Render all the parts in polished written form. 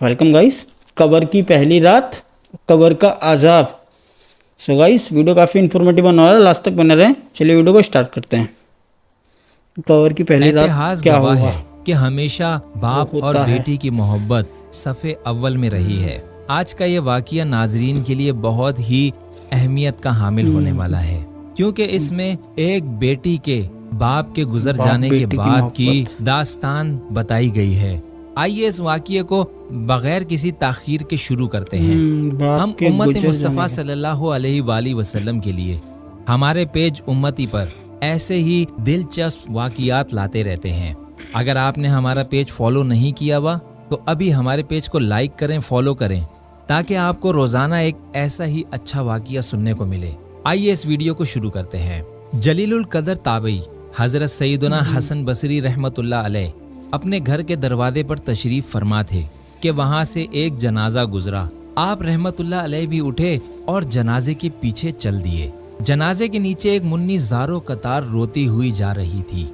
Welcome guys. Cover की पहली रात, कबर का आज़ाब। सो गाइस, वीडियो काफ़ी इन्फॉर्मेटिव बनने वाला है, लास्ट तक बने रहें। चलिए वीडियो को स्टार्ट करते हैं। कबर की पहली रात इतिहास क्या गवाह हुआ, है कि हमेशा वो बाप और होता है। बेटी की मोहब्बत सफ़े अव्वल में रही है। आज का ये वाक़या नाजरीन के लिए बहुत ही अहमियत का हामिल होने वाला है, क्योंकि इसमें एक बेटी के बाप के गुजर बाप जाने के बेटी की बाद की मोहब्बत। दास्तान बताई गई है। आइए इस वाक़ये को बगैर किसी ताख़ीर के शुरू करते हैं। बाप हम के उम्मत गुजर मुस्तफ़ा जाने के। सल्लल्लाहु अलैहि वसल्लम के लिए हमारे पेज उम्मती पर ऐसे ही दिलचस्प वाक़ियात लाते रहते हैं। अगर आपने हमारा पेज फॉलो नहीं किया हुआ तो अभी हमारे पेज को लाइक करें, फॉलो करें, ताकि आपको रोजाना एक ऐसा ही अच्छा वाक़िया सुनने को मिले। आइए इस वीडियो को शुरू करते हैं। जलीलुल कदर ताबई हजरत सैयदना हसन बसरी रहमतुल्लाह अलैह अपने घर के दरवाजे पर तशरीफ फरमा थे कि वहां से एक जनाजा गुजरा। आप रहमतुल्लाह अलैह भी उठे और जनाजे के पीछे चल दिए। जनाजे के नीचे एक मुन्नी ज़ारो कतार रोती हुई जा रही थी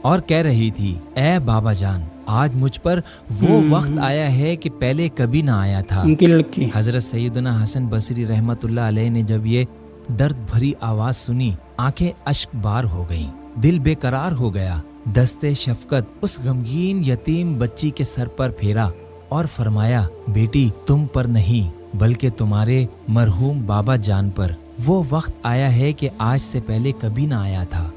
और कह रही थी, ए बाबा जान, आज मुझ पर वो वक्त आया है कि पहले कभी ना आया था। उनकी लड़की हजरत सैयदना हसन बसरी रहमतुल्लाह अलैह ने जब ये दर्द भरी आवाज सुनी, आंखें अश्क बार हो गईं, दिल बेकरार हो गया। दस्ते शफकत उस गमगीन यतीम बच्ची के सर पर फेरा और फरमाया, बेटी, तुम पर नहीं बल्कि तुम्हारे मरहूम बाबा जान पर वो वक्त आया है कि आज से पहले कभी ना आया था।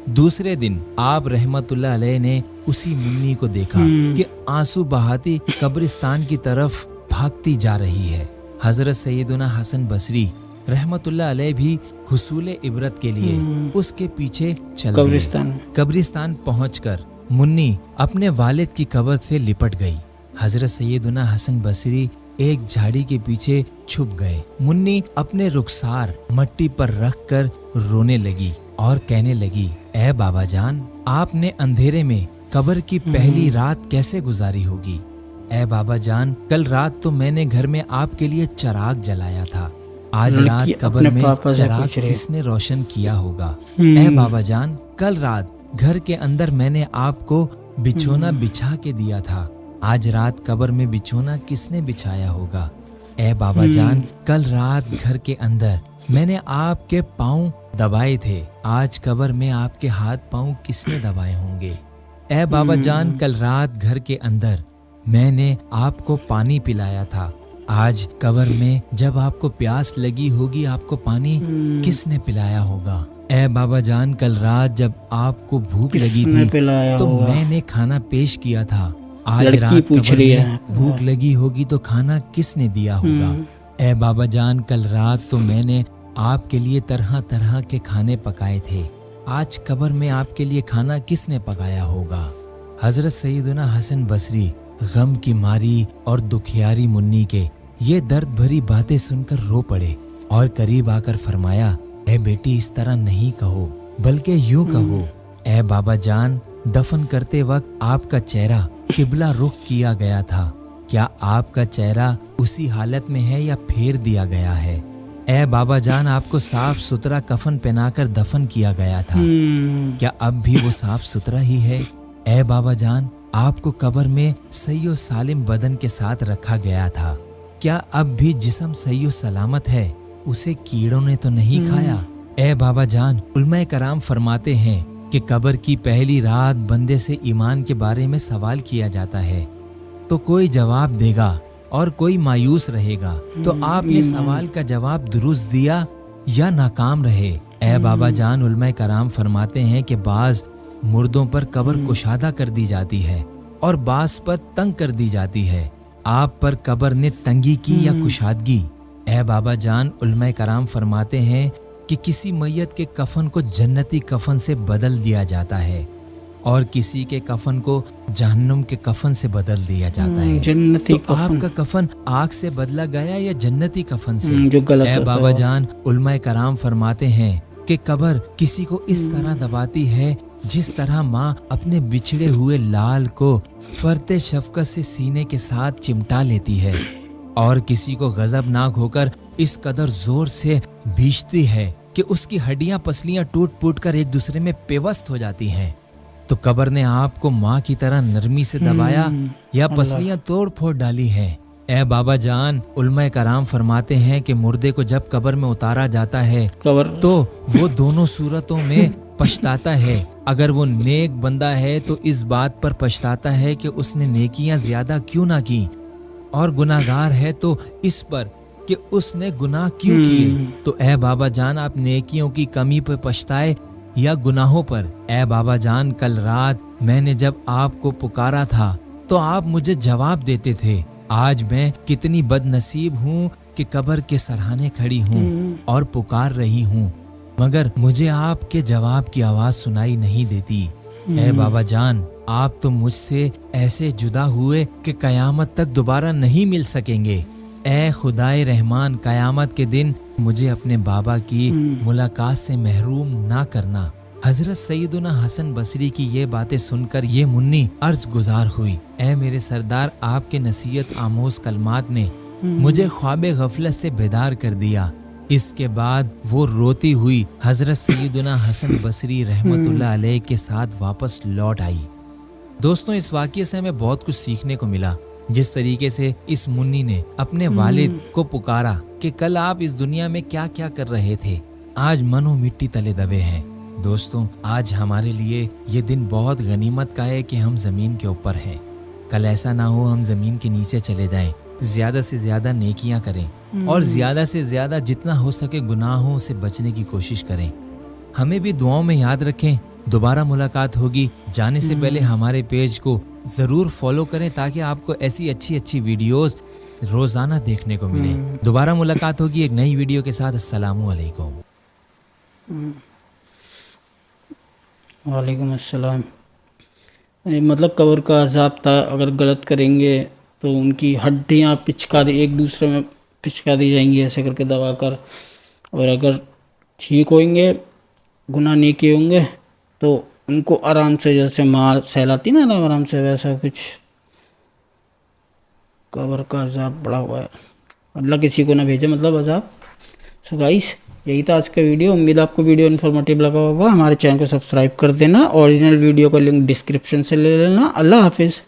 दूसरे दिन आप रहमतुल्लाह अलैह ने उसी मुन्नी को देखा कि आंसू बहाती कब्रिस्तान की तरफ भागती जा रही है। हजरत सैयदना हसन बसरी रहमतुल्लाह अलैह भी हुसूल इबरत के लिए उसके पीछे चल दिए। कब्रिस्तान पहुंचकर मुन्नी अपने वालिद की कब्र से लिपट गई। हजरत सैयदना हसन बसरी एक झाड़ी के पीछे छुप गए। मुन्नी अपने रुखसार मट्टी पर रखकर रोने लगी और कहने लगी, ए बाबा जान, आपने अंधेरे में कब्र की पहली रात कैसे गुजारी होगी? ए बाबा जान, कल रात तो मैंने घर में आपके लिए चराग जलाया था। आज रात कब्र में चराग किसने रोशन किया होगा? ए बाबा जान, कल रात घर के अंदर मैंने आपको बिछोना बिछा के दिया था। आज रात कब्र में बिछोना किसने बिछाया होगा? ए बाबा जान, कल रात घर के अंदर मैंने आपके पाँव दबाए थे। आज कब्र में आपके हाथ पाँव किसने दबाए होंगे? ए बाबा जान, कल रात घर के अंदर मैंने आपको पानी पिलाया था। आज कब्र में जब आपको प्यास लगी होगी, आपको पानी किसने पिलाया होगा? ए बाबा जान, कल रात जब आपको भूख लगी थी तो मैंने खाना पेश किया था। आज रात कब्र में भूख लगी होगी तो खाना किसने दिया होगा? ए बाबा जान, कल रात तो मैंने आपके लिए तरह तरह के खाने पकाए थे। आज कब्र में आपके लिए खाना किसने पकाया होगा? हजरत सैयदना हसन बसरी गम की मारी और दुखियारी मुन्नी के ये दर्द भरी बातें सुनकर रो पड़े और करीब आकर फरमाया, ए बेटी, इस तरह नहीं कहो, बल्कि यूं कहो, ए बाबा जान, दफन करते वक्त आपका चेहरा किबला रुख किया गया था। क्या आपका चेहरा उसी हालत में है या फेर दिया गया है? ए बाबा जान, आपको साफ सुथरा कफन पहनाकर दफन किया गया था। क्या अब भी वो साफ सुथरा ही है? ए बाबा जान, आपको कब्र में सही सालिम बदन के साथ रखा गया था। क्या अब भी जिस्म सही सलामत है? उसे कीड़ों ने तो नहीं खाया? ए बाबा जान, उलमाए कराम फरमाते हैं कि कब्र की पहली रात बंदे से ईमान के बारे में सवाल किया जाता है तो कोई जवाब देगा और कोई मायूस रहेगा। तो आपने सवाल का जवाब दुरुस्त दिया या नाकाम रहे? ए बाबा जान, उलमाए कराम फरमाते हैं कि बाज मुर्दों पर कब्र कुशादा कर दी जाती है और बाज पर तंग कर दी जाती है। आप पर कब्र ने तंगी की या कुशादगी? ए बाबा जान, उलमाए कराम फरमाते हैं कि किसी मैयत के कफन को जन्नती कफन से बदल दिया जाता है और किसी के कफन को जहन्नुम के कफन से बदल दिया जाता है। जन्नती तो आपका कफन आग से बदला गया या जन्नती कफन से? जो गलत ए बाबा जान, उलमाए कराम फरमाते हैं कि कब्र किसी को इस तरह दबाती है जिस तरह माँ अपने बिछड़े हुए लाल को फरते शफकत से सीने के साथ चिमटा लेती है और किसी को गजबनाक होकर इस कदर जोर से भींचती है कि उसकी हड्डियां पसलियां टूट फूट कर एक दूसरे में पेवस्त हो जाती हैं। तो कब्र ने आपको माँ की तरह नरमी से दबाया या पसलियां तोड़ फोड़ डाली हैं? اے بابا جان، علماء کرام فرماتے ہیں کہ مردے کو جب قبر میں اتارا جاتا ہے قبر تو وہ دونوں صورتوں میں پچھتاتا ہے۔ اگر وہ نیک بندہ ہے تو اس بات پر پچھتاتا ہے کہ اس نے نیکیاں زیادہ کیوں نہ کی، اور گناہگار ہے تو اس پر کہ اس نے گناہ کیوں کیے۔ تو اے بابا جان، آپ نیکیوں کی کمی پر پچھتائے یا گناہوں پر؟ اے بابا جان، کل رات میں نے جب آپ کو پکارا تھا تو آپ مجھے جواب دیتے تھے۔ آج میں کتنی بد نصیب ہوں کہ قبر کے سرہانے کھڑی ہوں اور پکار رہی ہوں، مگر مجھے آپ کے جواب کی آواز سنائی نہیں دیتی۔ اے بابا جان، آپ تو مجھ سے ایسے جدا ہوئے کہ قیامت تک دوبارہ نہیں مل سکیں گے۔ اے خدائے رحمان، قیامت کے دن مجھے اپنے بابا کی ملاقات سے محروم نہ کرنا۔ حضرت سیدنا حسن بصری کی یہ باتیں سن کر یہ منی عرض گزار ہوئی، اے میرے سردار، آپ کے نصیحت آموز کلمات نے مجھے خواب غفلت سے بیدار کر دیا۔ اس کے بعد وہ روتی ہوئی حضرت سیدنا حسن بصری رحمت اللہ علیہ کے ساتھ واپس لوٹ آئی۔ دوستوں، اس واقعے سے ہمیں بہت کچھ سیکھنے کو ملا۔ جس طریقے سے اس منی نے اپنے والد کو پکارا کہ کل آپ اس دنیا میں کیا کیا کر رہے تھے، آج من و مٹی تلے دبے ہیں۔ دوستوں، آج ہمارے لیے یہ دن بہت غنیمت کا ہے کہ ہم زمین کے اوپر ہیں۔ کل ایسا نہ ہو ہم زمین کے نیچے چلے جائیں۔ زیادہ سے زیادہ نیکیاں کریں اور زیادہ سے زیادہ جتنا ہو سکے گناہوں سے بچنے کی کوشش کریں۔ ہمیں بھی دعاؤں میں یاد رکھیں۔ دوبارہ ملاقات ہوگی۔ جانے سے پہلے ہمارے پیج کو ضرور فالو کریں تاکہ آپ کو ایسی اچھی اچھی ویڈیوز روزانہ دیکھنے کو ملیں۔ دوبارہ ملاقات ہوگی ایک نئی ویڈیو کے ساتھ۔ السلام علیکم۔ وعلیکم السلام۔ مطلب قبر کا عذاب تھا، اگر غلط کریں گے تو ان کی ہڈیاں ایک دوسرے میں پچکا دی جائیں گی ایسے کر کے دبا کر، اور اگر ٹھیک ہوئیں گے، گناہ نہیں کیے ہوں گے تو ان کو آرام سے، جیسے مار سہلاتی نا آرام سے، ویسا کچھ۔ قبر کا عذاب بڑا ہوا ہے، اللہ کسی کو نہ بھیجے مطلب عذاب۔ سو گائس، یہی تھا آج کا ویڈیو۔ امید آپ کو ویڈیو انفارمیٹیو لگا ہوگا۔ ہمارے چینل کو سبسکرائب کر دینا، اوریجنل ویڈیو کا لنک ڈسکرپشن سے لے لینا۔ اللہ حافظ۔